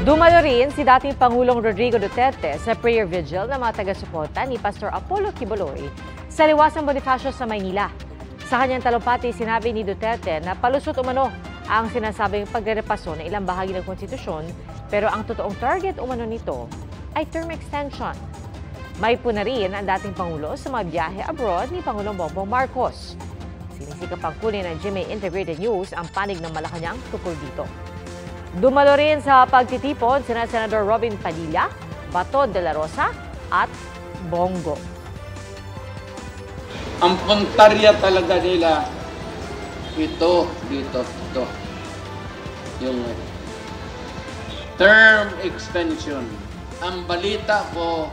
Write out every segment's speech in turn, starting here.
Dumalo rin si dating Pangulong Rodrigo Duterte sa prayer vigil ng mga taga-suporta ni Pastor Apollo Quiboloy sa Liwasang Bonifacio sa Maynila. Sa kanyang talumpati, sinabi ni Duterte na palusot umano ang sinasabing pagrerepaso ng ilang bahagi ng konstitusyon, pero ang totoong target umano nito ay term extension. May puna rin ang dating Pangulo sa mga biyahe abroad ni Pangulong Bongbong Marcos. Sinisikap ang kunin ng GMA Integrated News ang panig ng Malacanang tungkol dito. Dumalo rin sa pagtitipon sina Senador Robin Padilla, Bato de la Rosa at Bongo. Ang puntarya talaga nila, ito. Yung term extension. Ang balita ko,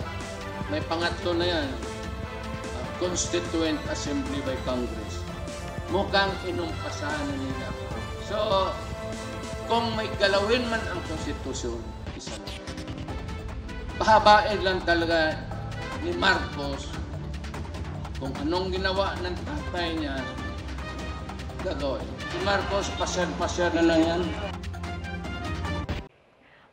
may pangatlo na yan, Constituent Assembly by Congress. Mukhang inumpasahan na nila. So, kung may galawin man ang konstitusyon, isa lang. Pahabain lang talaga ni Marcos kung anong ginawa ng tatay niya, gagawin. Si Marcos, pasyal na lang yan.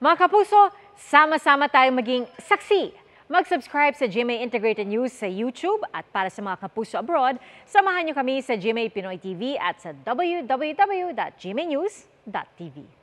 Mga kapuso, sama-sama tayong maging saksi. Mag-subscribe sa GMA Integrated News sa YouTube at para sa mga kapuso abroad, samahan niyo kami sa GMA Pinoy TV at sa www.gmanews.tv.